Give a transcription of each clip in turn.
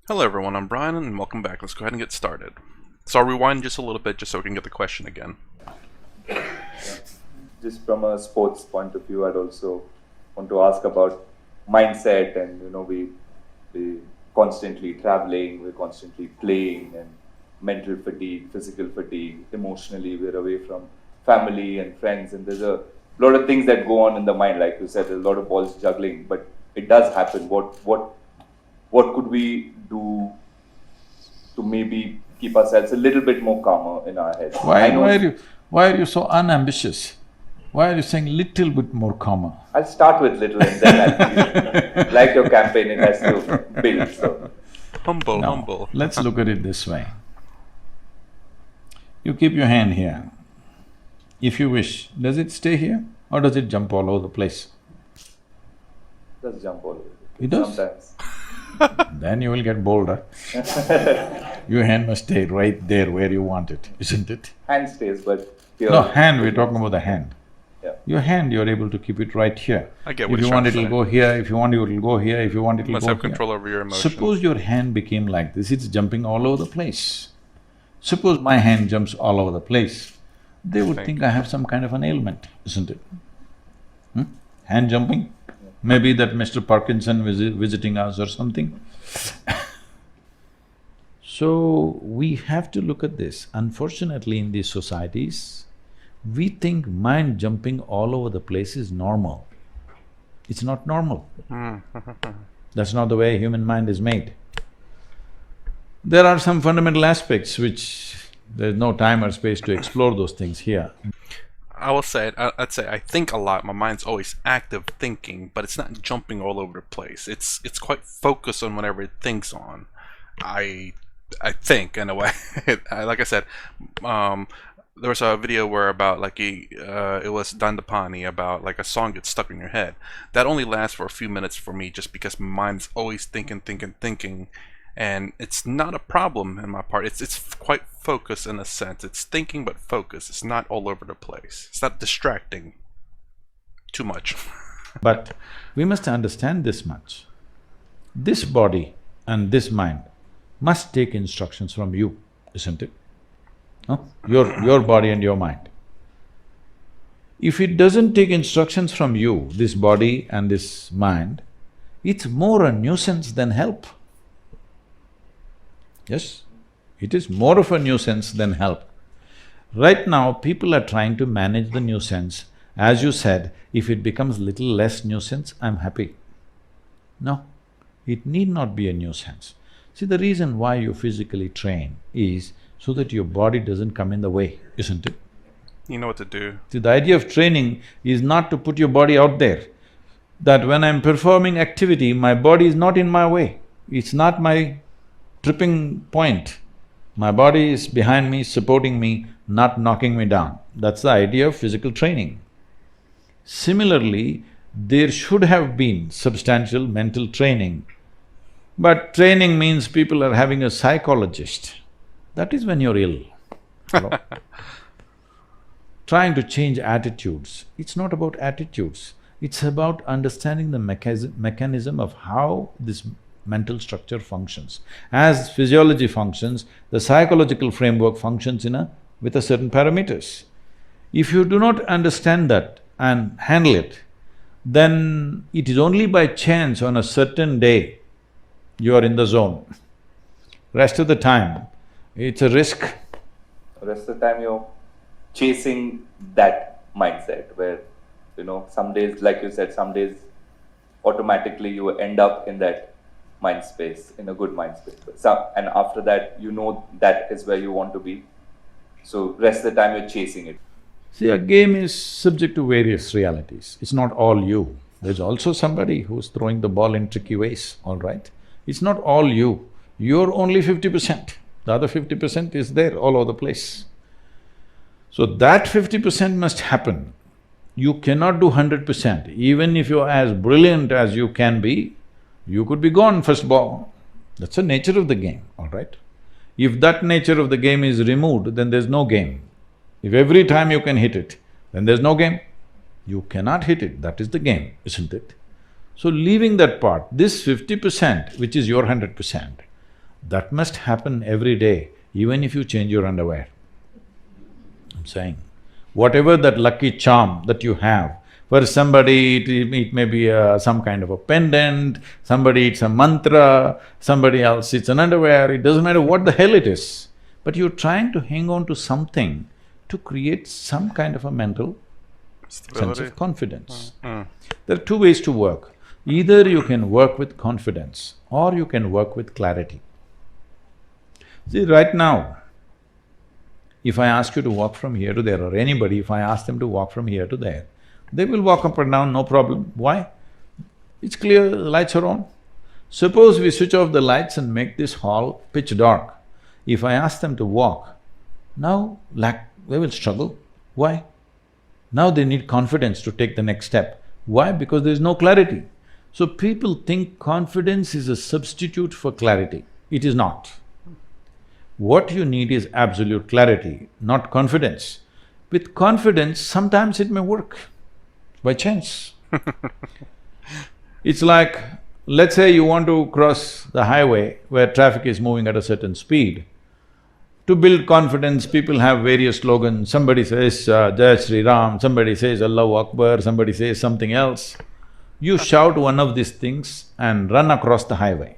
Hello everyone, I'm Brian and welcome back. Let's go ahead and get started. So I'll rewind just a little bit just so we can get the question again. Just from a sports point of view, I'd also want to ask about mindset. And we constantly traveling, we're constantly playing, and mental fatigue, physical fatigue, emotionally we're away from family and friends, and there's a lot of things that go on in the mind. Like you said, there's a lot of balls juggling, but it does happen. What could we do to maybe keep ourselves a little bit more calmer in our heads? Why are you so unambitious? Why are you saying little bit more calmer? I'll start with little and then I'll like your campaign, it has to build. So Humble. Let's look at it this way. You keep your hand here. If you wish, does it stay here or does it jump all over the place? just jump all over. It does? Sometimes. Then you will get bolder. Your hand must stay right there where you want it, isn't it? Hand stays, but here… No, hand, we're talking about the hand. Yeah. Your hand, you're able to keep it right here. I get what If you're you want, trying to it'll say. go here, if you want, it'll go here, if you want, it'll You must go have here. control over your emotions. Suppose your hand became like this, it's jumping all over the place. Suppose my hand jumps all over the place, they would think I have some kind of an ailment, isn't it? Hand jumping? Maybe that Mr. Parkinson visiting us or something. So, we have to look at this. Unfortunately, in these societies, we think mind jumping all over the place is normal. It's not normal. That's not the way human mind is made. There are some fundamental aspects which there's no time or space to explore those things here. I'd say I think a lot. My mind's always active thinking, but it's not jumping all over the place. It's quite focused on whatever it thinks on. I think in a way. Like I said, there was a video where about like it was Dandapani about like a song gets stuck in your head. That only lasts for a few minutes for me, just because my mind's always thinking, and it's not a problem in my part. It's quite focused in a sense. It's thinking but focused. It's not all over the place. It's not distracting too much. But we must understand this much. This body and this mind must take instructions from you, isn't it? No? Your body and your mind. If it doesn't take instructions from you, this body and this mind, it's more a nuisance than help. Yes, it is more of a nuisance than help. Right now, people are trying to manage the nuisance. As you said, if it becomes little less nuisance, I'm happy. No, it need not be a nuisance. See, the reason why you physically train is so that your body doesn't come in the way, isn't it? You know what to do. See, the idea of training is not to put your body out there, that when I'm performing activity, my body is not in my way. It's not my tripping point. My body is behind me, supporting me, not knocking me down. That's the idea of physical training. Similarly, there should have been substantial mental training. But training means people are having a psychologist. That is when you're ill. Hello? Trying to change attitudes. It's not about attitudes. It's about understanding the mechanism of how this mental structure functions. As physiology functions, the psychological framework functions with a certain parameters. If you do not understand that and handle it, then it is only by chance on a certain day you are in the zone. Rest of the time, it's a risk. The rest of the time you're chasing that mindset where, some days, like you said, some days automatically you end up in that mind space, in a good mind space. And after that, that is where you want to be. So rest of the time you're chasing it. See, a game is subject to various realities. It's not all you. There's also somebody who's throwing the ball in tricky ways, all right? It's not all you. You're only 50%. The other 50% is there all over the place. So that 50% must happen. You cannot do 100%. Even if you're as brilliant as you can be, you could be gone first ball. That's the nature of the game, all right? If that nature of the game is removed, then there's no game. If every time you can hit it, then there's no game. You cannot hit it, that is the game, isn't it? So leaving that part, this 50%, which is your 100%, That must happen every day, even if you change your underwear. I'm saying, whatever that lucky charm that you have, for somebody it may be some kind of a pendant, somebody it's a mantra, somebody else it's an underwear, it doesn't matter what the hell it is. But you're trying to hang on to something to create some kind of a mental sense of confidence. There are two ways to work. Either you can work with confidence or you can work with clarity. See, right now, if I ask you to walk from here to there, or anybody, if I ask them to walk from here to there, they will walk up and down, no problem. Why? It's clear, the lights are on. Suppose we switch off the lights and make this hall pitch dark. If I ask them to walk, now they will struggle. Why? Now they need confidence to take the next step. Why? Because there is no clarity. So people think confidence is a substitute for clarity. It is not. What you need is absolute clarity, not confidence. With confidence, sometimes it may work, by chance. It's like, let's say you want to cross the highway where traffic is moving at a certain speed. To build confidence, people have various slogans. Somebody says, Jai Shri Ram, somebody says Allahu Akbar, somebody says something else. You shout one of these things and run across the highway.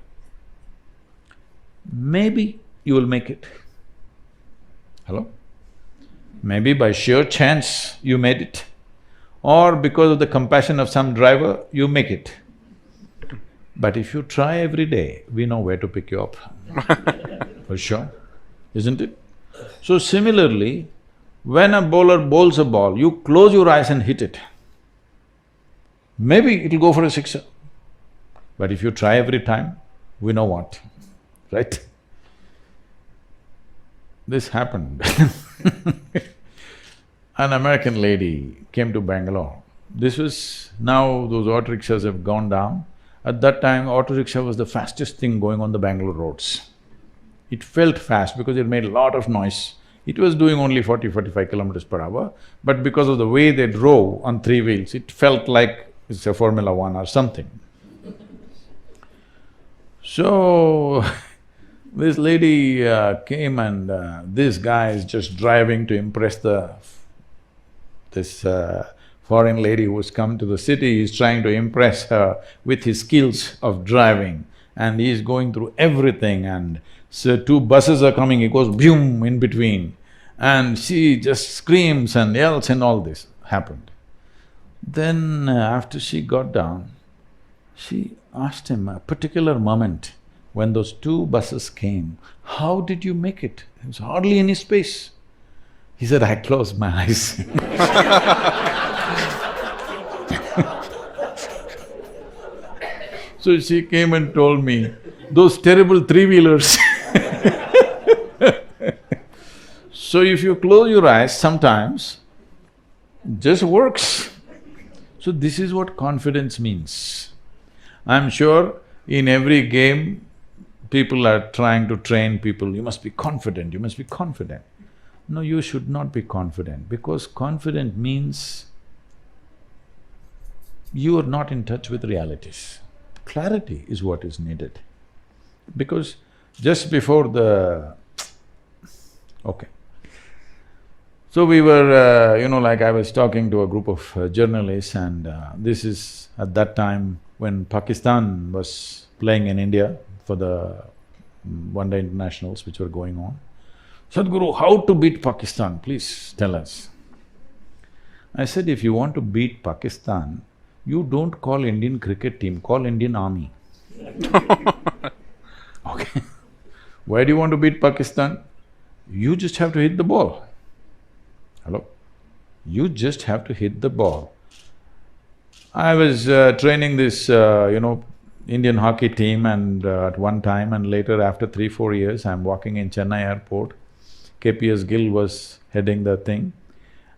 Maybe you will make it. Hello? Maybe by sheer chance you made it, or because of the compassion of some driver, you make it. But if you try every day, we know where to pick you up, for sure, isn't it? So similarly, when a bowler bowls a ball, you close your eyes and hit it. Maybe it'll go for a sixer, but if you try every time, we know what, right? This happened. An American lady came to Bangalore. This was… now those auto rickshaws have gone down. At that time, auto rickshaw was the fastest thing going on the Bangalore roads. It felt fast because it made a lot of noise. It was doing only 40–45 kilometers per hour, but because of the way they drove on three wheels, it felt like it's a Formula One or something. So, this lady came and this guy is just driving to impress this foreign lady who's come to the city. He's trying to impress her with his skills of driving, and he's going through everything, and so two buses are coming, he goes boom in between, and she just screams and yells, and all this happened. Then after she got down, she asked him a particular moment when those two buses came, how did you make it? There was hardly any space. He said, I closed my eyes. So she came and told me, those terrible three-wheelers. So if you close your eyes, sometimes it just works. So this is what confidence means. I'm sure in every game, people are trying to train people, you must be confident, you must be confident. No, you should not be confident, because confident means you are not in touch with realities. Clarity is what is needed. Because just before the… okay. So we were, like I was talking to a group of journalists, and this is at that time when Pakistan was playing in India for the one-day internationals which were going on. Sadhguru, how to beat Pakistan? Please tell us. I said, if you want to beat Pakistan, you don't call Indian cricket team, call Indian army. Okay. Why do you want to beat Pakistan? You just have to hit the ball. Hello? You just have to hit the ball. I was training this, Indian hockey team, and at one time, and later after 3–4 years, I'm walking in Chennai airport. KPS Gill was heading the thing,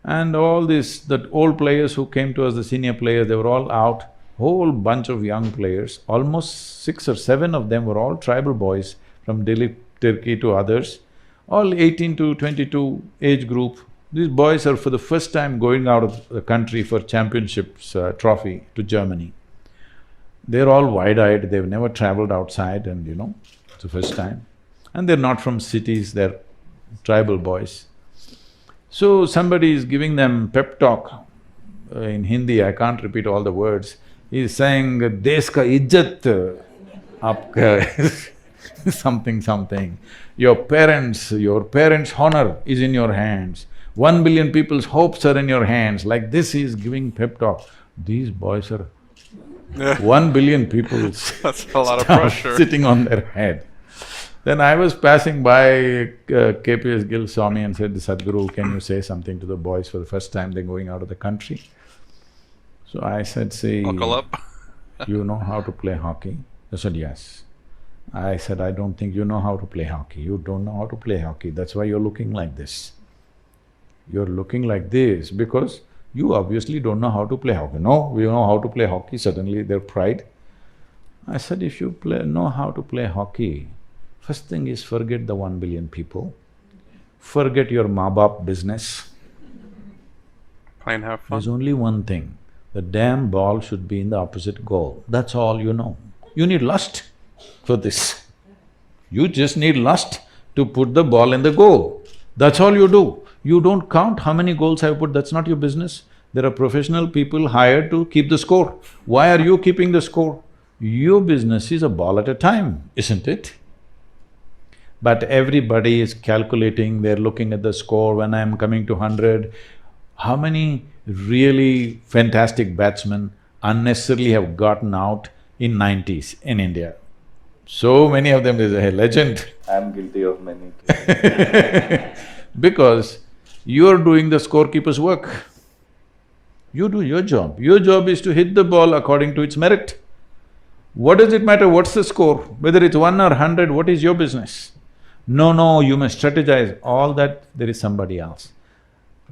and all that old players who came to us, the senior players, they were all out. Whole bunch of young players, almost 6 or 7 of them were all tribal boys from Delhi, Turkey to others, all 18 to 22 age group. These boys are for the first time going out of the country for championships trophy to Germany. They're all wide-eyed, they've never traveled outside, and it's the first time. And they're not from cities, they're tribal boys. So somebody is giving them pep talk in Hindi, I can't repeat all the words. He's saying, "Desh ka izzat aapka," something, something. Your parents' honor is in your hands. 1 billion people's hopes are in your hands. Like this, he's giving pep talk. These boys are… Yeah. 1 billion people's That's a lot of stuff pressure. sitting on their head. Then I was passing by KPS Gill saw me and said, "Sadhguru, can you say something to the boys for the first time they're going out of the country?" So I said, "See, Buckle up. you know how to play hockey?" They said, "Yes." I said, "I don't think you know how to play hockey. You don't know how to play hockey, that's why you're looking like this. You're looking like this because you obviously don't know how to play hockey." "No, we know how to play hockey," suddenly their pride. I said, "If you know how to play hockey, first thing is forget the 1 billion people, forget your maa-baap business. Play and have fun. There's only one thing, the damn ball should be in the opposite goal, that's all you know. You need lust for this. You just need lust to put the ball in the goal. That's all you do. You don't count how many goals I've put, that's not your business. There are professional people hired to keep the score. Why are you keeping the score? Your business is a ball at a time, isn't it? But everybody is calculating, they're looking at the score, when I'm coming to 100, how many really fantastic batsmen unnecessarily have gotten out in 90s in India? So many of them, there's a legend. I'm guilty of many. Because you're doing the scorekeeper's work. You do your job. Your job is to hit the ball according to its merit. What does it matter what's the score? Whether it's 1 or 100, what is your business? No, you must strategize, all that there is somebody else.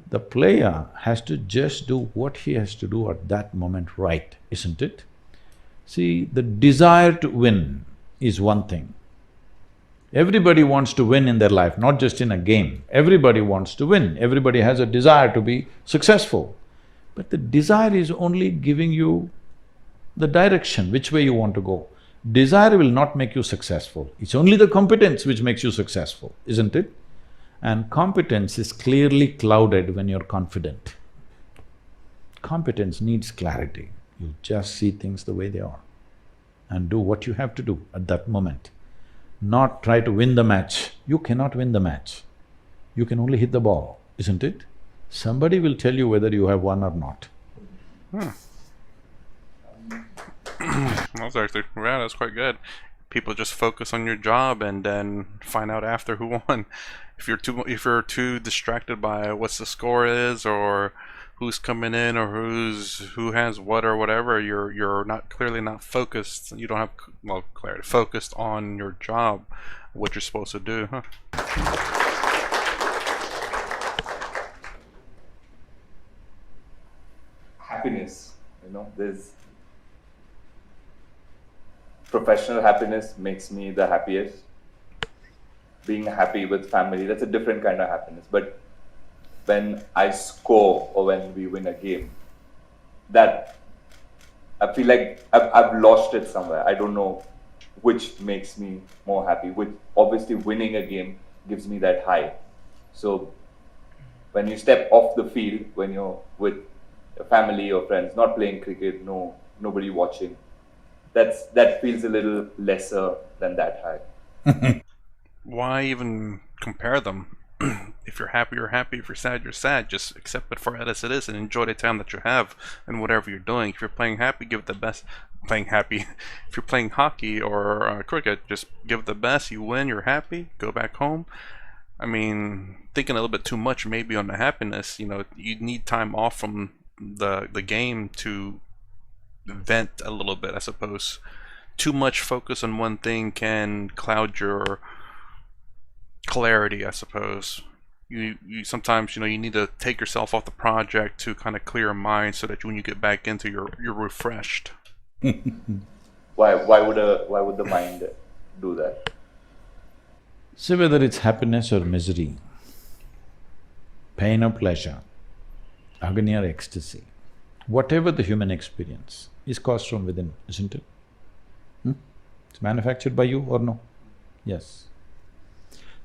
The player has to just do what he has to do at that moment right, isn't it? See, the desire to win is one thing. Everybody wants to win in their life, not just in a game. Everybody wants to win, everybody has a desire to be successful. But the desire is only giving you the direction, which way you want to go. Desire will not make you successful, it's only the competence which makes you successful, isn't it? And competence is clearly clouded when you're confident. Competence needs clarity. You just see things the way they are and do what you have to do at that moment. Not try to win the match. You cannot win the match. You can only hit the ball, isn't it? Somebody will tell you whether you have won or not. That's actually… yeah, that's quite good. People just focus on your job and then find out after who won. If you're too distracted by what the score is or who's coming in or who has what or whatever, you're clearly not focused. You don't have clarity, focused on your job, what you're supposed to do, huh? Happiness, there's… Professional happiness makes me the happiest. Being happy with family, that's a different kind of happiness. But when I score or when we win a game, that… I feel like I've lost it somewhere. I don't know which makes me more happy. Which obviously winning a game gives me that high. So when you step off the field, when you're with your family or friends, not playing cricket, nobody watching, that feels a little lesser than that high. Why even compare them? If you're happy, you're happy. If you're sad, you're sad. Just accept it for it as it is and enjoy the time that you have and whatever you're doing. If you're playing happy, give it the best. Playing happy. If you're playing hockey or cricket, just give it the best. You win, you're happy. Go back home. I mean, thinking a little bit too much maybe on the happiness. You need time off from the game to vent a little bit, I suppose. Too much focus on one thing can cloud your clarity, I suppose. You sometimes you need to take yourself off the project to kind of clear your mind so that when you get back into you're refreshed. Why would the mind do that? See, whether it's happiness or misery, pain or pleasure, agony or ecstasy, whatever the human experience is caused from within, isn't it? It's manufactured by you or no? Yes.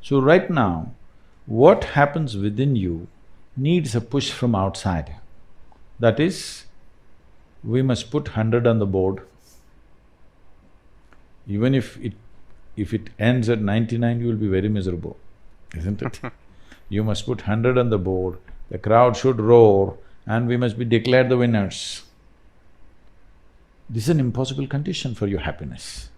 So right now, what happens within you needs a push from outside. That is, we must put 100 on the board. Even if it ends at 99, you will be very miserable, isn't it? You must put 100 on the board, the crowd should roar, and we must be declared the winners. This is an impossible condition for your happiness,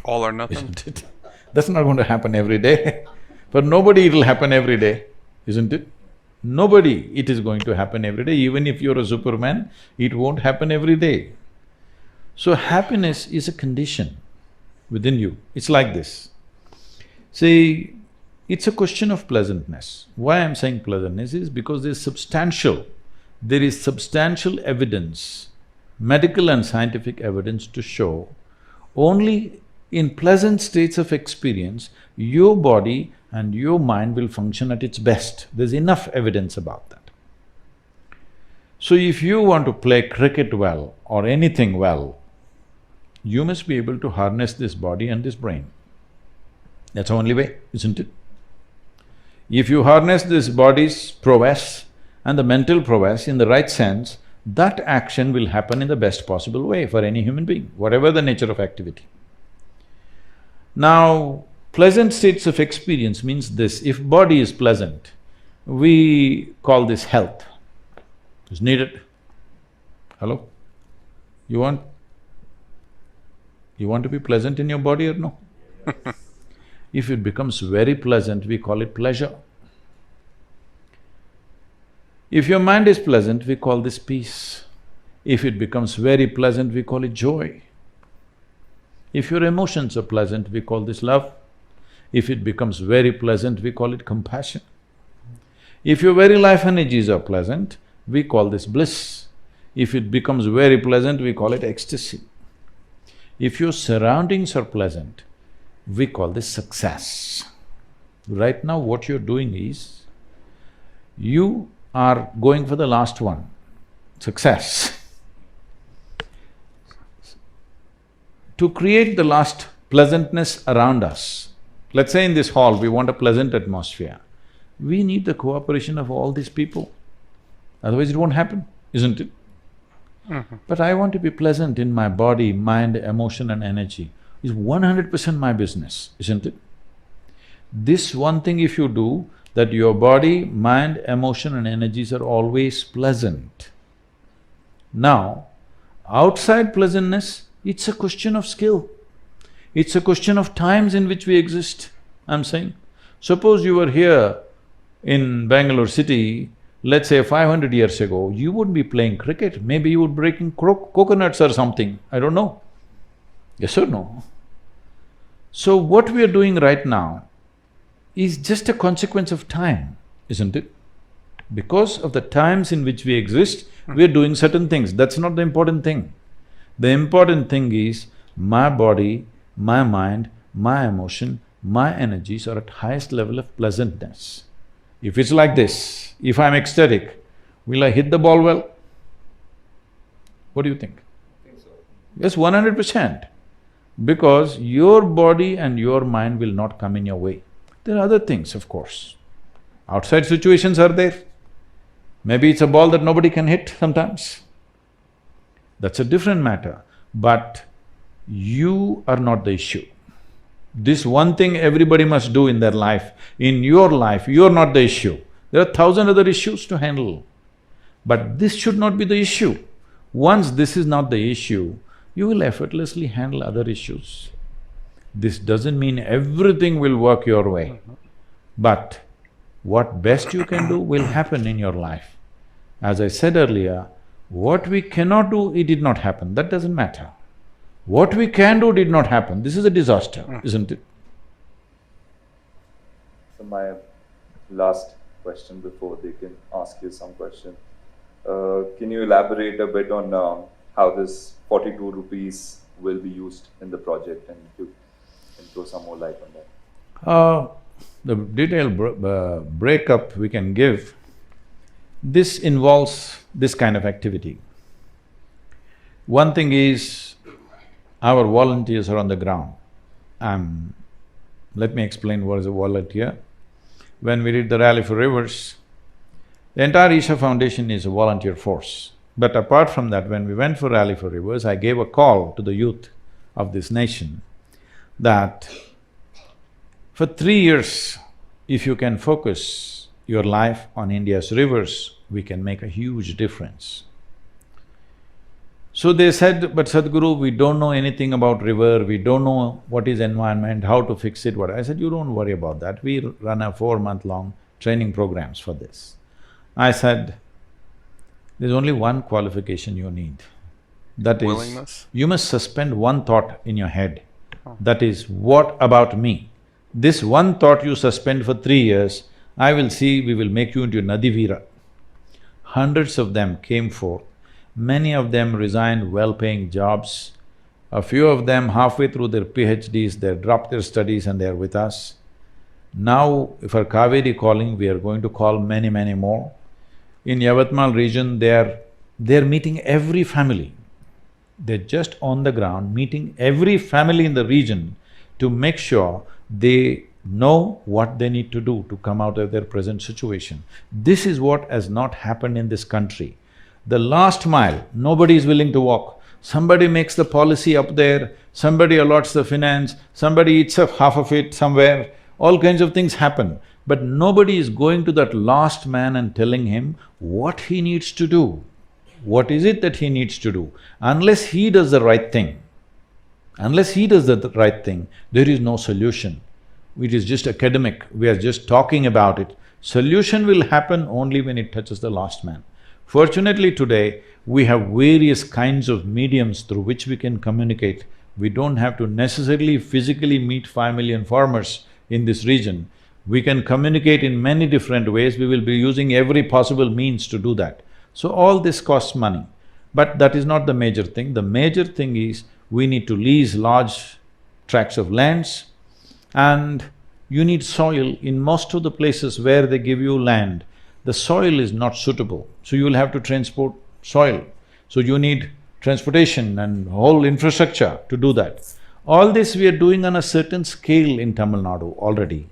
All or nothing. isn't it? That's not going to happen every day. For nobody it'll happen every day, isn't it? Nobody it is going to happen every day. Even if you're a Superman, it won't happen every day. So happiness is a condition within you. It's like this. See, it's a question of pleasantness. Why I'm saying pleasantness is because there is substantial evidence, medical and scientific evidence to show only in pleasant states of experience, your body and your mind will function at its best. There's enough evidence about that. So if you want to play cricket well or anything well, you must be able to harness this body and this brain. That's the only way, isn't it? If you harness this body's prowess and the mental prowess in the right sense, that action will happen in the best possible way for any human being, whatever the nature of activity. Now, pleasant states of experience means this: if body is pleasant, we call this health. It's needed. Hello? You want to be pleasant in your body or no? If it becomes very pleasant, we call it pleasure. If your mind is pleasant, we call this peace. If it becomes very pleasant, we call it joy. If your emotions are pleasant, we call this love. If it becomes very pleasant, we call it compassion. If your very life energies are pleasant, we call this bliss. If it becomes very pleasant, we call it ecstasy. If your surroundings are pleasant, we call this success. Right now what you're doing is, you are going for the last one, success. To create the last pleasantness around us, let's say in this hall we want a pleasant atmosphere, we need the cooperation of all these people, otherwise it won't happen, isn't it? But I want to be pleasant in my body, mind, emotion and energy. Is 100% my business, isn't it? This one thing if you do, that your body, mind, emotion and energies are always pleasant. Now, outside pleasantness, it's a question of skill. It's a question of times in which we exist, I'm saying. Suppose you were here in Bangalore city, let's say 500 years ago, you wouldn't be playing cricket, maybe you would be breaking coconuts or something, I don't know. Yes or no? So what we are doing right now is just a consequence of time, isn't it? Because of the times in which we exist, we are doing certain things, that's not the important thing. The important thing is, my body, my mind, my emotion, my energies are at highest level of pleasantness. If it's like this, if I'm ecstatic, will I hit the ball well? What do you think? I think so. Yes, 100%. Because your body and your mind will not come in your way. There are other things, of course. Outside situations are there. Maybe it's a ball that nobody can hit sometimes. That's a different matter, but you are not the issue. This one thing everybody must do in their life, in your life, you're not the issue. There are 1,000 other issues to handle. But this should not be the issue. Once this is not the issue, you will effortlessly handle other issues. This doesn't mean everything will work your way, but what best you can do will happen in your life. As I said earlier, what we cannot do, it did not happen, that doesn't matter. What we can do did not happen, this is a disaster, isn't it? So my last question before they can ask you some question. Can you elaborate a bit on how this 42 rupees will be used in the project, and you can throw some more light on that? The detailed breakup we can give, this involves this kind of activity. One thing is, our volunteers are on the ground. I'm Let me explain what is a volunteer. When we did the Rally for Rivers, the entire Isha Foundation is a volunteer force. But apart from that, when we went for Rally for Rivers, I gave a call to the youth of this nation that for 3 years, if you can focus your life on India's rivers, we can make a huge difference. So they said, but Sadhguru, we don't know anything about river, we don't know what is environment, how to fix it, what… I said, you don't worry about that, we run a 4-month-long training programs for this. I said, there's only one qualification you need. That is, Willingness? you must suspend one thought in your head. That is, what about me? This one thought you suspend for 3 years, I will see, we will make you into a Nadivira. Hundreds of them came forth. Many of them resigned well-paying jobs. A few of them halfway through their PhDs, they dropped their studies and they are with us. Now, for Kaveri calling, we are going to call many, many more. In Yavatmal region, they're meeting every family. They're just on the ground, meeting every family in the region to make sure they know what they need to do to come out of their present situation. This is what has not happened in this country. The last mile, nobody is willing to walk. Somebody makes the policy up there, somebody allots the finance, somebody eats up half of it somewhere, all kinds of things happen. But nobody is going to that last man and telling him what he needs to do. What is it that he needs to do? Unless he does the right thing, there is no solution. It is just academic, we are just talking about it. Solution will happen only when it touches the last man. Fortunately today, we have various kinds of mediums through which we can communicate. We don't have to necessarily physically meet 5 million farmers in this region. We can communicate in many different ways, we will be using every possible means to do that. So all this costs money, but that is not the major thing. The major thing is, we need to lease large tracts of lands and you need soil. In most of the places where they give you land, the soil is not suitable, so you will have to transport soil. So you need transportation and whole infrastructure to do that. All this we are doing on a certain scale in Tamil Nadu already,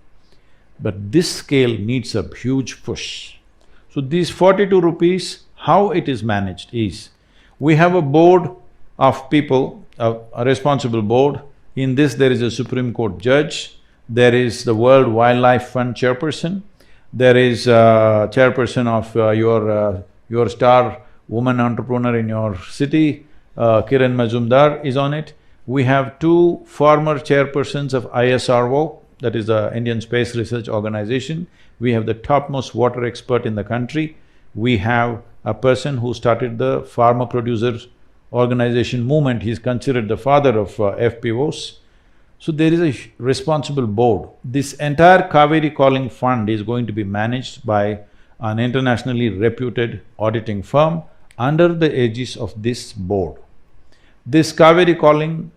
but this scale needs a huge push. So these 42 rupees, how it is managed is, we have a board of people, a responsible board. In this there is a Supreme Court judge, there is the World Wildlife Fund chairperson, there is a chairperson of your star woman entrepreneur in your city, Kiran Majumdar is on it. We have 2 former chairpersons of ISRO, that is the Indian Space Research Organization. We have the topmost water expert in the country. We have a person who started the Pharma Producers Organization movement, he's considered the father of FPOs. So there is a responsible board. This entire Kaveri Calling Fund is going to be managed by an internationally reputed auditing firm under the aegis of this board. This Kaveri Calling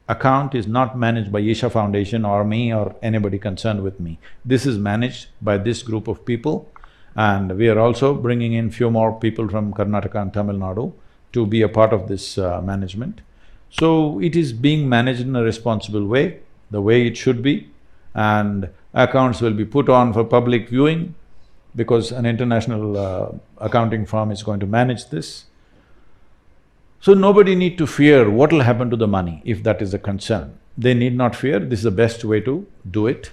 account is not managed by Isha Foundation or me or anybody concerned with me. This is managed by this group of people, and we are also bringing in few more people from Karnataka and Tamil Nadu to be a part of this management. So it is being managed in a responsible way, the way it should be, and accounts will be put on for public viewing because an international accounting firm is going to manage this. So nobody need to fear what will happen to the money if that is a concern. They need not fear, this is the best way to do it.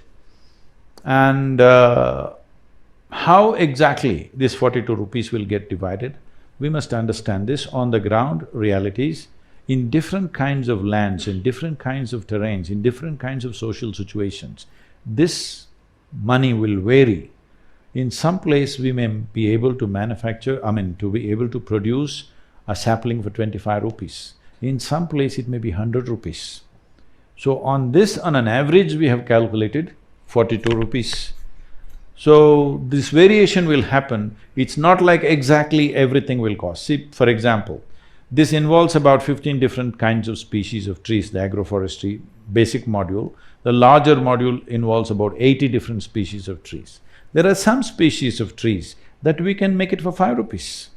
And how exactly this 42 rupees will get divided, we must understand this on the ground realities. In different kinds of lands, in different kinds of terrains, in different kinds of social situations, this money will vary. In some place we may be able to manufacture, to be able to produce a sapling for 25 rupees. In some place it may be 100 rupees. So on this, on an average, we have calculated 42 rupees. So this variation will happen, it's not like exactly everything will cost. See, for example, this involves about 15 different kinds of species of trees, the agroforestry basic module. The larger module involves about 80 different species of trees. There are some species of trees that we can make it for 5 rupees.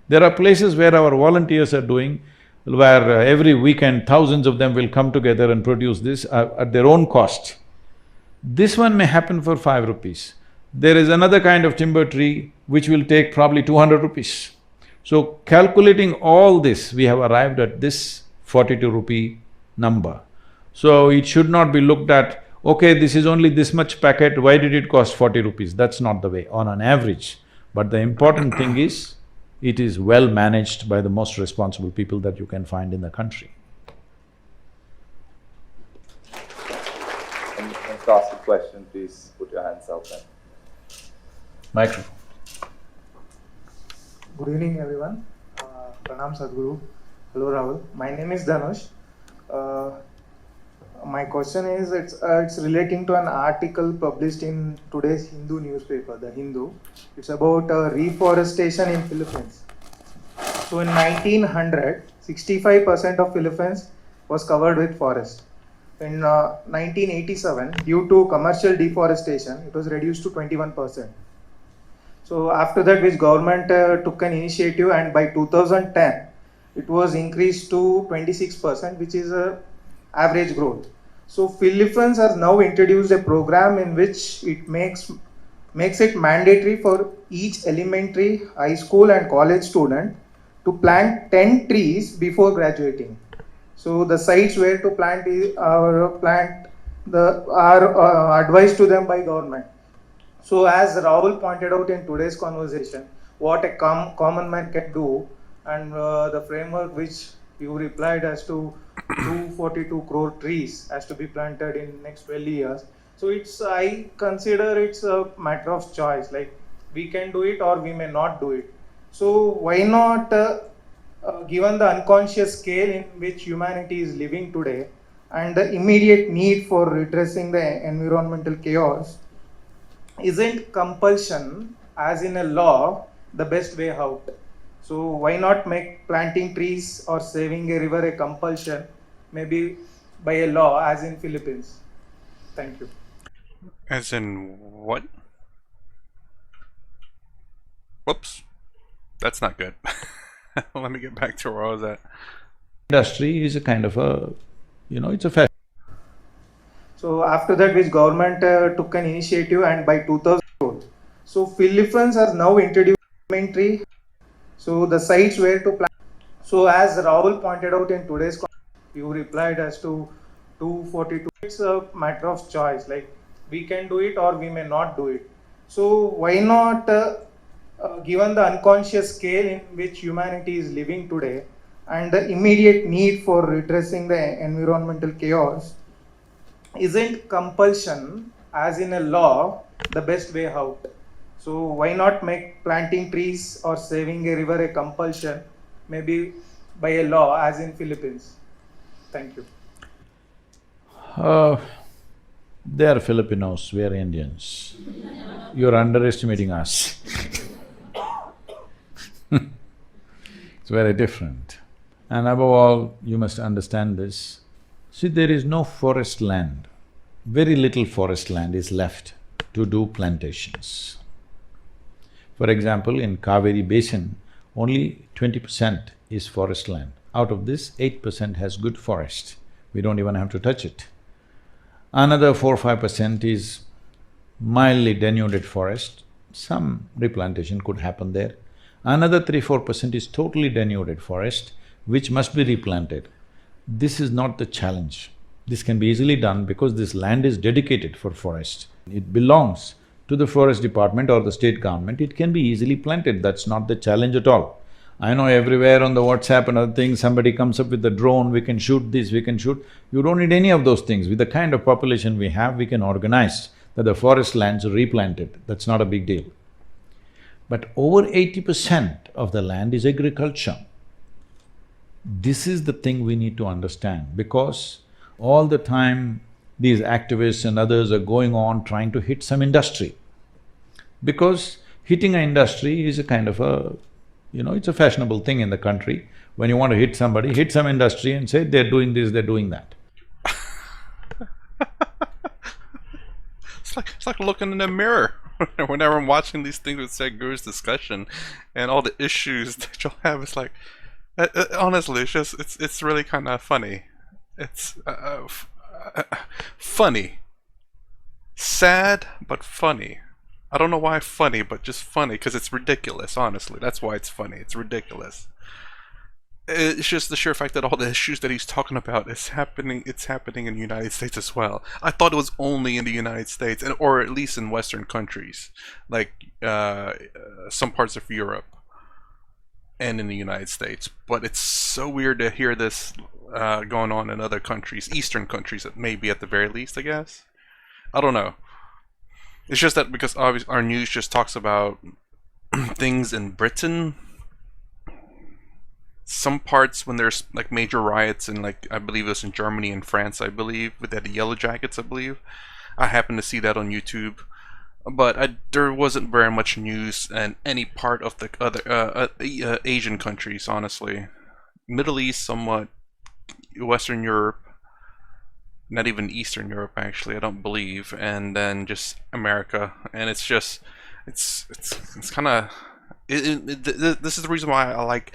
There are places where our volunteers are doing, where every weekend thousands of them will come together and produce this at their own cost. This one may happen for 5 rupees. There is another kind of timber tree which will take probably 200 rupees. So calculating all this, we have arrived at this 42 rupee number. So it should not be looked at, okay, this is only this much packet, why did it cost 40 rupees? That's not the way, on an average. But the important thing is, it is well managed by the most responsible people that you can find in the country. And to ask a question, please put your hands up. And Microphone. Good evening, everyone. Pranam Sadhguru. Hello, Rahul. My name is Dhanush. My question is, it's relating to an article published in today's Hindu newspaper, The Hindu. It's about reforestation in Philippines. So in 1900, 65% of Philippines was covered with forest. In 1987, due to commercial deforestation, it was reduced to 21%. So after that, which government took an initiative, and by 2010, it was increased to 26%, which is a average growth. So Philippines has now introduced a program in which it makes it mandatory for each elementary, high school and college student to plant 10 trees before graduating. So the sites where to plant are advised to them by government. So as Rahul pointed out in today's conversation, what a common man can do, and the framework which you replied as to 242 crore trees has to be planted in next 12 years. So I consider it's a matter of choice, like we can do it or we may not do it. So why not, given the unconscious scale in which humanity is living today and the immediate need for redressing the environmental chaos, isn't compulsion, as in a law, the best way out? So why not make planting trees or saving a river a compulsion, maybe by a law, as in Philippines? Thank you. As in what? Whoops. That's not good. Let me get back to where I was at. Industry is a kind of a, it's a fashion. So after that, which government took an initiative, and by 2000, so Philippines has now introduced elementary. So the sites where to plant. So as Rahul pointed out in today's you replied as to 242. It's a matter of choice, like we can do it or we may not do it. So why not, given the unconscious scale in which humanity is living today and the immediate need for redressing the environmental chaos, isn't compulsion, as in a law, the best way out? So why not make planting trees or saving a river a compulsion, maybe by a law, as in Philippines? Thank you. They are Filipinos, we are Indians. You're underestimating us. It's very different. And above all, you must understand this. See, there is no forest land. Very little forest land is left to do plantations. For example, in Kaveri Basin, only 20% is forest land. Out of this, 8% has good forest. We don't even have to touch it. Another 4–5% is mildly denuded forest. Some replantation could happen there. Another 3–4% is totally denuded forest, which must be replanted. This is not the challenge. This can be easily done because this land is dedicated for forest. It belongs to the forest department or the state government. It can be easily planted, that's not the challenge at all. I know everywhere on the WhatsApp and other things, somebody comes up with a drone, we can shoot this, we can shoot… You don't need any of those things. With the kind of population we have, we can organize that the forest lands are replanted, that's not a big deal. But over 80% of the land is agriculture. This is the thing we need to understand, because all the time these activists and others are going on trying to hit some industry. Because hitting an industry is a kind of a… it's a fashionable thing in the country. When you want to hit somebody, hit some industry and say, they're doing this, they're doing that. It's like looking in the mirror. Whenever I'm watching these things with Sadhguru's discussion and all the issues that you'll have, it's like… honestly, it's really kind of funny. It's funny. sad but funny. I don't know why funny, but just funny because it's ridiculous. Honestly, that's why it's funny. It's ridiculous. It's just the sheer fact that all the issues that he's talking about is happening. It's happening in the United States as well. I thought it was only in the United States, or at least in Western countries, like some parts of Europe and in the United States. But it's so weird to hear this going on in other countries, Eastern countries, maybe at the very least. I guess. I don't know. It's just that because obviously our news just talks about things in Britain. Some parts when there's like major riots in, like, I believe it was in Germany and France, I believe, with the Yellow Jackets, I believe. I happened to see that on YouTube, but there wasn't very much news in any part of the other Asian countries, honestly. Middle East, somewhat. Western Europe, not even Eastern Europe, actually, I don't believe, and then just America, and it's just, it's kind of, this is the reason why I like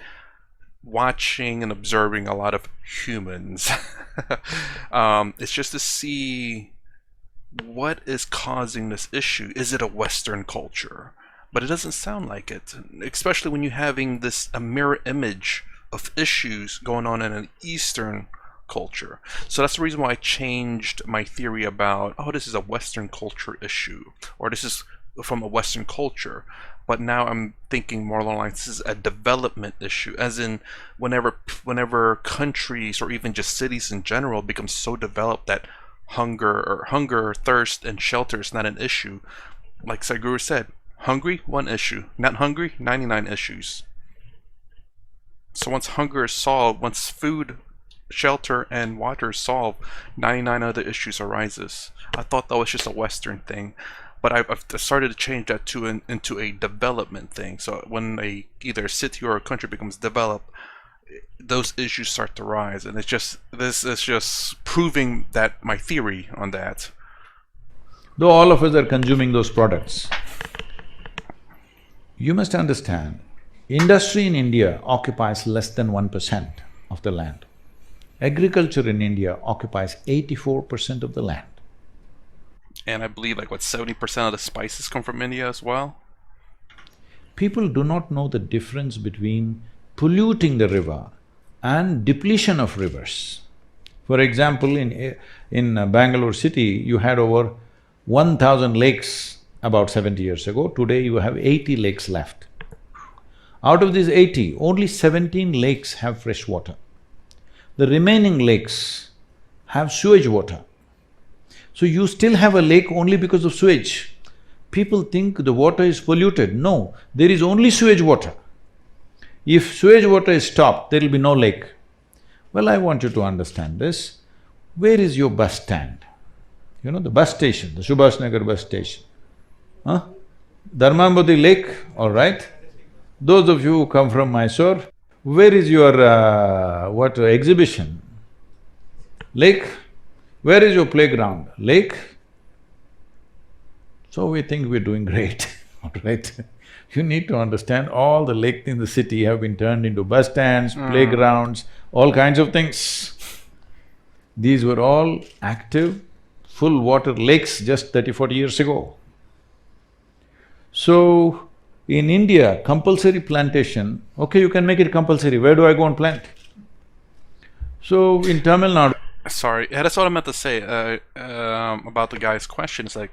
watching and observing a lot of humans. It's just to see what is causing this issue. Is it a Western culture? But it doesn't sound like it, especially when you're having this a mirror image of issues going on in an Eastern culture. So that's the reason why I changed my theory about, oh, this is a Western culture issue, or this is from a Western culture. But now I'm thinking more along like this is a development issue, as in whenever countries or even just cities in general become so developed that hunger, thirst, and shelter is not an issue. Like Sadhguru said, hungry, one issue. Not hungry, 99 issues. So once hunger is solved, once food, shelter, and water is solved, 99 other issues arises. I thought that was just a Western thing. But I've started to change that into a development thing. So when either a city or a country becomes developed, those issues start to rise, and this is just proving that my theory on that. Though all of us are consuming those products, you must understand, industry in India occupies less than 1% of the land. Agriculture in India occupies 84% of the land. And I believe like what 70% of the spices come from India as well. People do not know the difference between polluting the river and depletion of rivers. For example, in Bangalore city, you had over 1,000 lakes about 70 years ago. Today you have 80 lakes left. Out of these 80, only 17 lakes have fresh water. The remaining lakes have sewage water. So you still have a lake only because of sewage. People think the water is polluted. No, there is only sewage water. If sewage water is stopped, there will be no lake. Well, I want you to understand this. Where is your bus stand? You know, the bus station, the Subhash Nagar bus station. Huh? Dharmambati Lake, all right. Those of you who come from Mysore, where is your exhibition? Lake? Where is your playground? Lake? So we think we're doing great, all right? You need to understand all the lakes in the city have been turned into bus stands, playgrounds, all kinds of things. These were all active, full water lakes just 30-40 years ago. So, in India, compulsory plantation, okay, you can make it compulsory, where do I go and plant? So, in Tamil Nadu… Sorry, yeah, that's what I meant to say about the guy's question. It's like,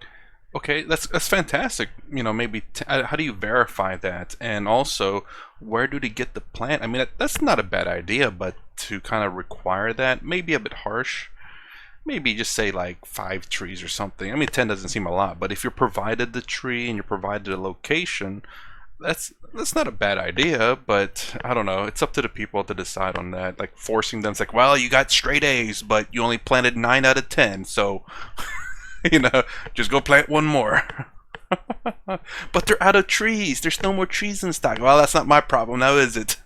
okay, that's fantastic. You know, maybe how do you verify that? And also, where do they get the plant? I mean, that's not a bad idea, but to kind of require that, maybe a bit harsh. Maybe just say like 5 trees or something. I mean, 10 doesn't seem a lot, but if you're provided the tree and you're provided a location, that's not a bad idea, but I don't know. It's up to the people to decide on that. Like forcing them, it's like, well, you got straight A's, but you only planted 9 out of 10, so you know, just go plant one more. But they're out of trees. There's no more trees in stock. Well, that's not my problem now, is it?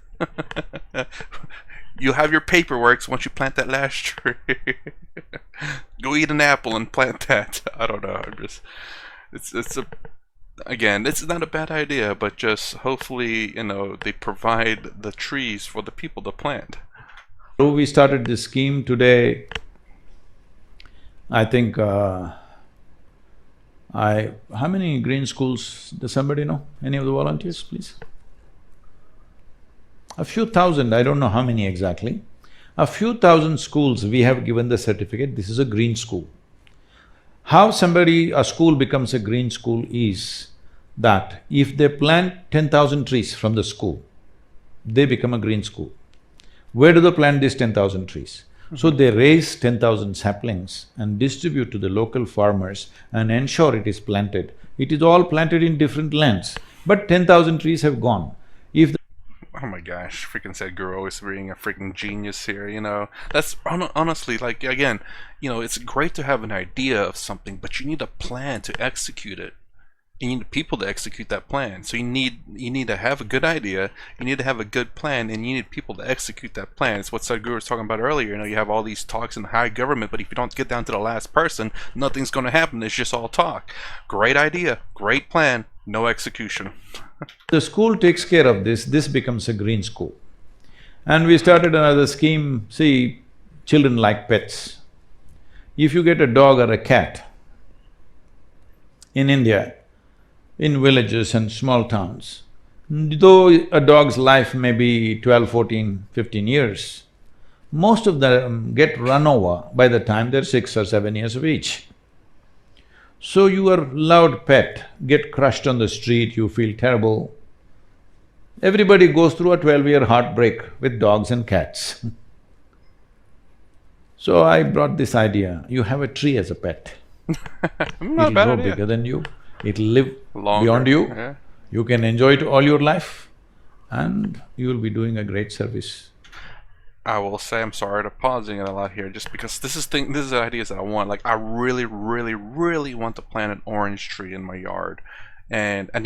You'll have your paperwork once you plant that last tree. Go eat an apple and plant that. I don't know. I'm just, again, it's not a bad idea, but just hopefully, you know, they provide the trees for the people to plant. So we started this scheme today. I think How many green schools, does somebody know? Any of the volunteers, please? A few thousand, I don't know how many exactly. A few thousand schools we have given the certificate, this is a green school. How a school becomes a green school is that if they plant 10,000 trees from the school, they become a green school. Where do they plant these 10,000 trees? So they raise 10,000 saplings and distribute to the local farmers and ensure it is planted. It is all planted in different lands, but 10,000 trees have gone. If Oh my gosh, freaking Sadhguru always being a freaking genius here, you know. That's honestly, like, again, you know, it's great to have an idea of something, but you need a plan to execute it. You need people to execute that plan. So you need to have a good idea, you need to have a good plan, and you need people to execute that plan. It's what Sadhguru was talking about earlier. You know, you have all these talks in high government, but if you don't get down to the last person, nothing's going to happen. It's just all talk. Great idea, great plan, no execution. the school takes care of this becomes a green school. And we started another scheme, see, children like pets. If you get a dog or a cat, in India, in villages and small towns, though a dog's life may be 12, 14, 15 years, most of them get run over by the time they're 6 or 7 years of age. So your loved pet get crushed on the street, you feel terrible. Everybody goes through a 12-year heartbreak with dogs and cats. So I brought this idea, you have a tree as a pet. Not a bad It'll grow idea. bigger than you, it'll live Longer, beyond you, yeah. you can enjoy it all your life, and you will be doing a great service. I will say I'm sorry to pausing it a lot here, just because this is ideas that I want. Like, I really, really, really want to plant an orange tree in my yard, and I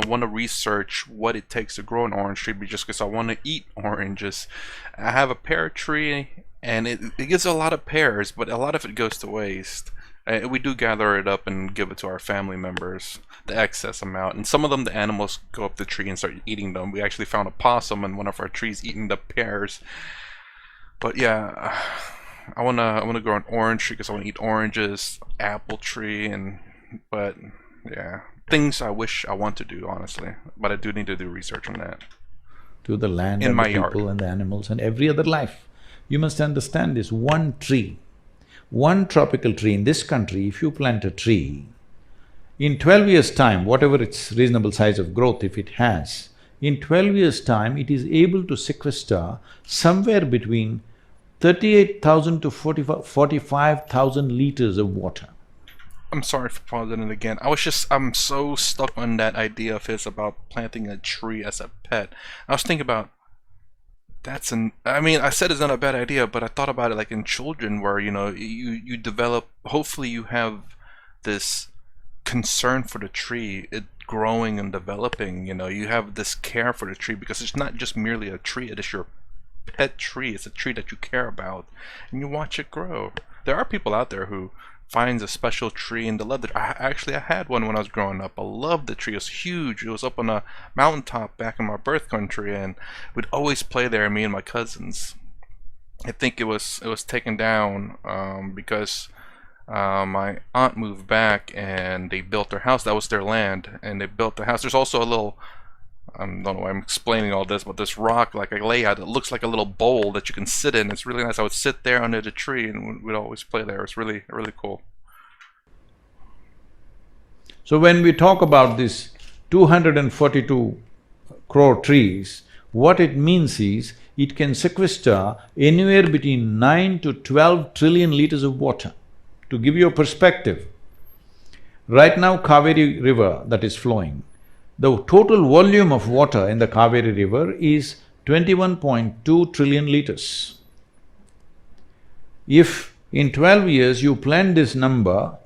want to research what it takes to grow an orange tree, just because I want to eat oranges. I have a pear tree, and it gives a lot of pears, but a lot of it goes to waste. We do gather it up and give it to our family members, the excess amount, and some of them the animals go up the tree and start eating them. We actually found a possum in one of our trees eating the pears. But yeah, I wanna grow an orange tree because I want to eat oranges, apple tree, but yeah, things I wish I want to do, honestly, but I do need to do research on that. To the land In and my the people yard. and the animals and every other life. You must understand this, one tree, one tropical tree in this country, if you plant a tree, in 12 years' time, whatever its reasonable size of growth if it has, in 12 years' time, it is able to sequester somewhere between 38,000 to 45,000 liters of water. I'm sorry for pausing it again. I'm so stuck on that idea of his about planting a tree as a pet. I was thinking about, I mean, I said it's not a bad idea, but I thought about it like in children where, you know, you develop, hopefully you have this concern for the tree, it growing and developing, you know, you have this care for the tree because it's not just merely a tree, it is your pet tree. It's a tree that you care about, and you watch it grow. There are people out there who finds a special tree and they love it. I had one when I was growing up. I loved the tree. It was huge. It was up on a mountaintop back in my birth country, and we'd always play there, me and my cousins. I think it was taken down because my aunt moved back and they built their house. That was their land, and they built the house. There's also a little, I don't know why I'm explaining all this, but this rock, like a layout, it looks like a little bowl that you can sit in. It's really nice. I would sit there under the tree and we'd always play there. It's really, really cool. So when we talk about this 242 crore trees, what it means is, it can sequester anywhere between 9 to 12 trillion liters of water. To give you a perspective, right now Kaveri river that is flowing, the total volume of water in the Kaveri river is 21.2 trillion liters. If in 12 years you plan this number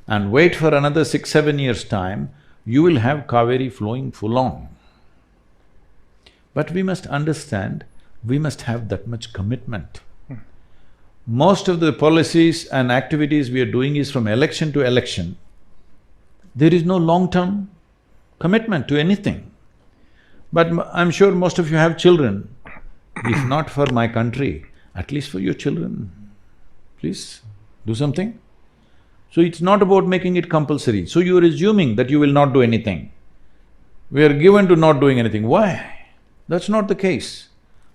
and wait for another 6-7 years' time, you will have Kaveri flowing full on. But we must understand, we must have that much commitment. Most of the policies and activities we are doing is from election to election. There is no long-term commitment to anything. But I'm sure most of you have children. If not for my country, at least for your children, please do something. So it's not about making it compulsory. So you're assuming that you will not do anything. We are given to not doing anything. Why? That's not the case.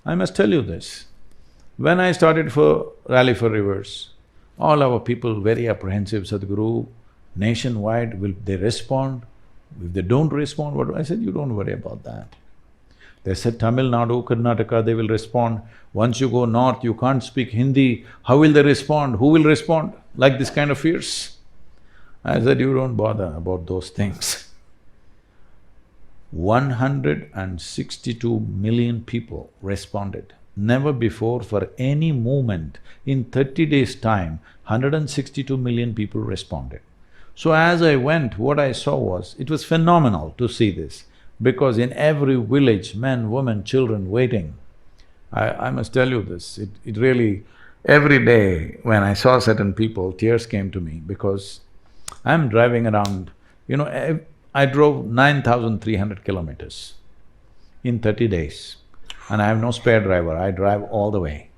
I must tell you this. When I started for Rally for Rivers, all our people very apprehensive, Sadhguru, nationwide, will they respond? If they don't respond, what? I said, you don't worry about that. They said Tamil Nadu, Karnataka, they will respond. Once you go north, you can't speak Hindi, how will they respond? Who will respond? Like this kind of fears. I said, you don't bother about those things. 162 million people responded. Never before for any movement in 30 days' time, 162 million people responded. So as I went, what I saw was, it was phenomenal to see this, because in every village, men, women, children waiting. I must tell you this, it really… Every day when I saw certain people, tears came to me because I'm driving around, I drove 9,300 kilometers in 30 days. And I have no spare driver, I drive all the way.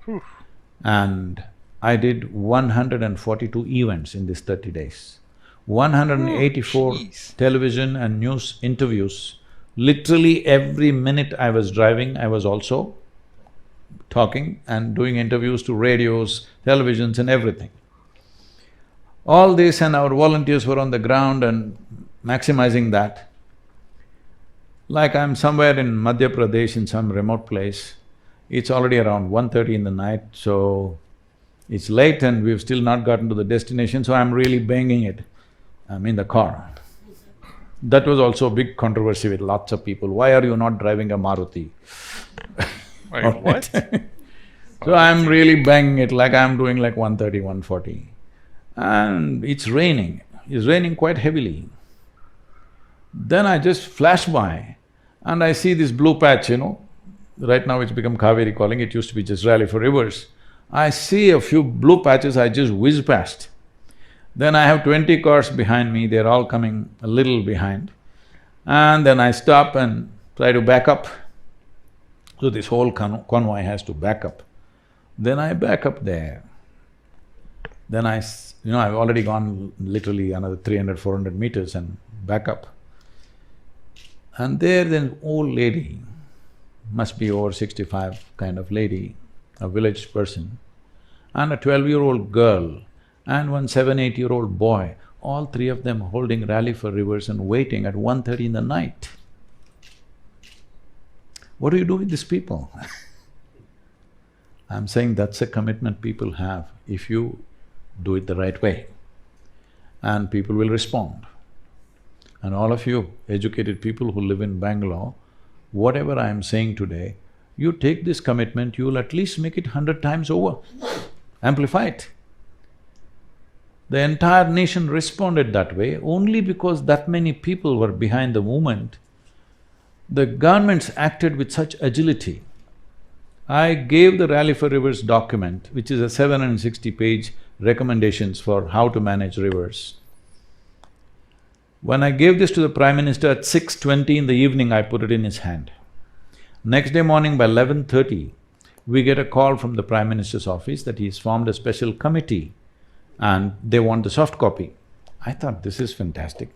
And I did 142 events in these 30 days. 184 television and news interviews. Literally every minute I was driving, I was also talking and doing interviews to radios, televisions and everything. All this, and our volunteers were on the ground and maximizing that. Like I'm somewhere in Madhya Pradesh in some remote place, it's already around 1:30 in the night, so it's late and we've still not gotten to the destination, so I'm really banging it. I'm in the car. That was also a big controversy with lots of people. Why are you not driving a Maruti? Wait, what? So I'm really banging it like I'm doing like 130, 140. And it's raining quite heavily. Then I just flash by and I see this blue patch, right now it's become Kaveri calling, it used to be just Rally for Rivers. I see a few blue patches, I just whiz past. Then I have 20 cars behind me, they're all coming a little behind. And then I stop and try to back up. So this whole convoy has to back up. Then I back up there. Then I've already gone literally another 300, 400 meters and back up. And there's an old lady, must be over 65 kind of lady, a village person, and a 12-year-old girl and one 7-8-year-old boy, all three of them holding Rally for Rivers and waiting at 1:30 in the night. What do you do with these people? I'm saying that's a commitment people have if you do it the right way, and people will respond. And all of you educated people who live in Bangalore, whatever I'm saying today, you take this commitment, you'll at least make it 100 times over, amplify it. The entire nation responded that way only because that many people were behind the movement. The governments acted with such agility. I gave the Rally for Rivers document, which is a 760-page recommendations for how to manage rivers. When I gave this to the Prime Minister at 6:20 in the evening, I put it in his hand. Next day morning by 11:30, we get a call from the Prime Minister's office that he's formed a special committee and they want the soft copy. I thought, this is fantastic.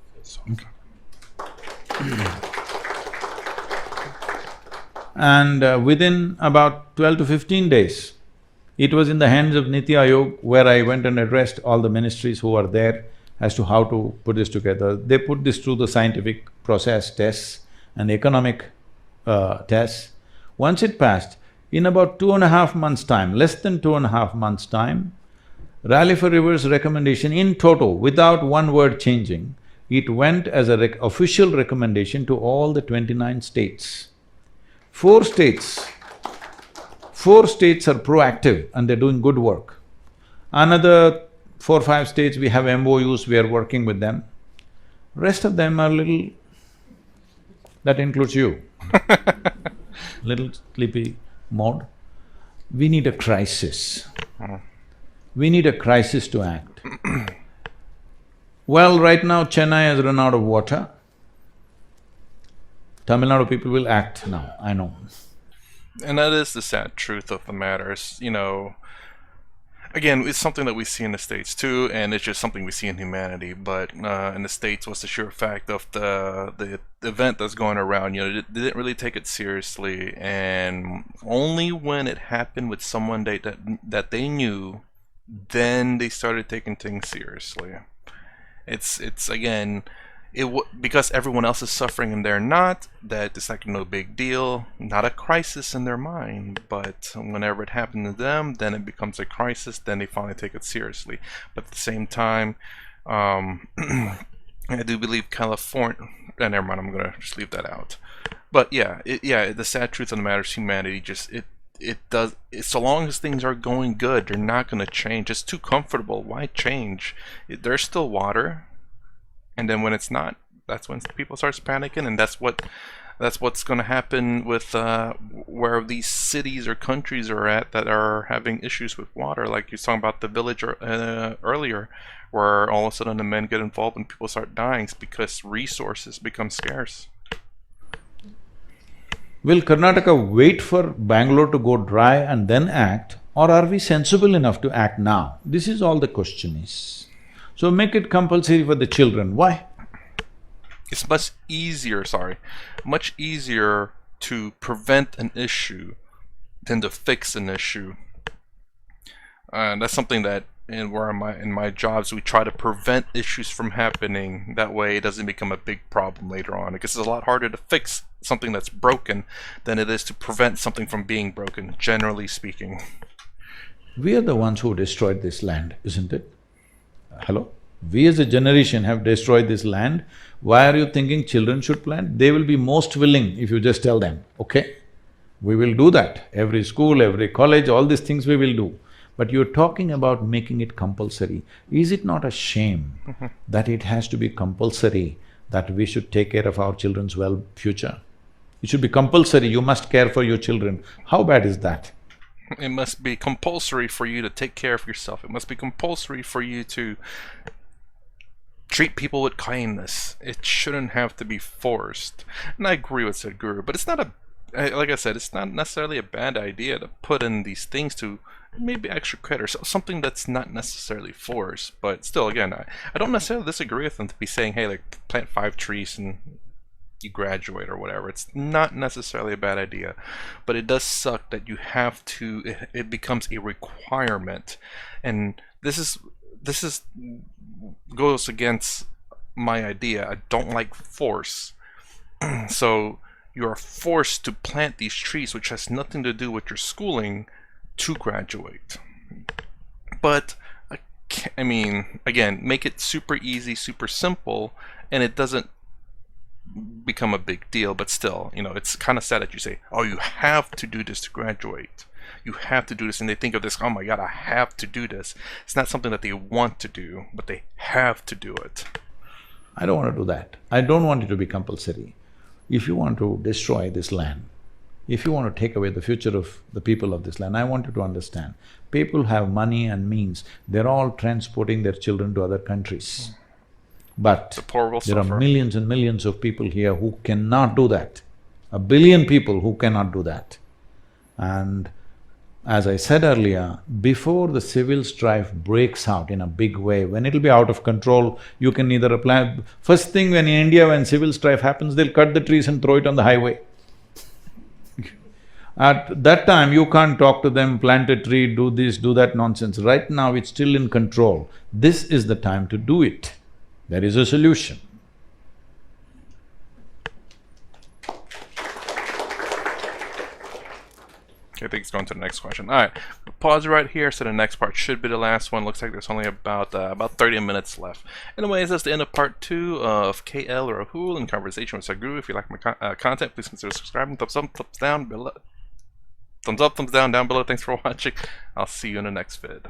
And within about 12 to 15 days, it was in the hands of Niti Aayog, where I went and addressed all the ministries who are there as to how to put this together. They put this through the scientific process tests and economic tests. Once it passed, in about 2.5 months' time, less than 2.5 months' time, Rally for Rivers recommendation in total, without one word changing, it went as a official recommendation to all the 29 states. 4 states are proactive and they're doing good work. Another 4 or 5 states, we have MOUs, we are working with them. Rest of them are little… that includes you. Little sleepy mode. We need a crisis. We need a crisis to act. Well, right now Chennai has run out of water. Tamil Nadu people will act now, I know. And that is the sad truth of the matter. Again, it's something that we see in the States too, and it's just something we see in humanity. But in the States, what's the sheer fact of the event that's going around? You know, they didn't really take it seriously, and only when it happened with someone that they knew, then they started taking things seriously. It's again, because everyone else is suffering and they're not, that it's like no big deal, not a crisis in their mind. But whenever it happened to them, then it becomes a crisis. Then they finally take it seriously. But at the same time, I do believe California. Never mind. I'm gonna just leave that out. But yeah, the sad truth of the matter is humanity just it does. So long as things are going good, they're not gonna change. It's too comfortable. Why change? There's still water. And then when it's not, that's when people start panicking, and that's what's going to happen with where these cities or countries are at that are having issues with water. Like you were talking about the village earlier, where all of a sudden the men get involved and people start dying because resources become scarce. Will Karnataka wait for Bangalore to go dry and then act, or are we sensible enough to act now? This is all the question is. So make it compulsory for the children. Why? It's much easier to prevent an issue than to fix an issue. That's something that in my jobs we try to prevent issues from happening. That way it doesn't become a big problem later on. Because it's a lot harder to fix something that's broken than it is to prevent something from being broken, generally speaking. We are the ones who destroyed this land, isn't it? Hello? We as a generation have destroyed this land. Why are you thinking children should plant? They will be most willing if you just tell them, okay? We will do that. Every school, every college, all these things we will do. But you're talking about making it compulsory. Is it not a shame that it has to be compulsory, that we should take care of our children's future? It should be compulsory, you must care for your children. How bad is that? It must be compulsory for you to take care of yourself. It must be compulsory for you to treat people with kindness. It shouldn't have to be forced. And I agree with Sadhguru, but it's not like I said, it's not necessarily a bad idea to put in these things to maybe extra credit or something that's not necessarily forced. But still, again, I don't necessarily disagree with them to be saying, hey, like, plant 5 trees and you graduate or whatever. It's not necessarily a bad idea, but it does suck that you have to, it becomes a requirement. And this goes against my idea. I don't like force. So you are forced to plant these trees, which has nothing to do with your schooling, to graduate. But I mean, again, make it super easy, super simple, and it doesn't become a big deal. But still, you know, it's kind of sad that you say, oh, you have to do this to graduate. You have to do this, and they think of this, oh my god, I have to do this. It's not something that they want to do, but they have to do it. I don't want to do that. I don't want it to be compulsory. If you want to destroy this land, if you want to take away the future of the people of this land, I want you to understand, people have money and means, they're all transporting their children to other countries. But the poor will there suffer. are millions and millions of people here who cannot do that. 1 billion people who cannot do that. And as I said earlier, before the civil strife breaks out in a big way, when it'll be out of control, you can either apply… First thing when in India, when civil strife happens, they'll cut the trees and throw it on the highway. At that time, you can't talk to them, plant a tree, do this, do that nonsense. Right now, it's still in control. This is the time to do it. There is a solution. Okay, I think it's going to the next question. All right, pause right here. So the next part should be the last one. Looks like there's only about 30 minutes left. Anyways, that's the end of part 2 of KL or Rahul in conversation with Sadhguru. If you like my content, please consider subscribing. Thumbs up, thumbs down below. Thumbs up, thumbs down below. Thanks for watching. I'll see you in the next vid.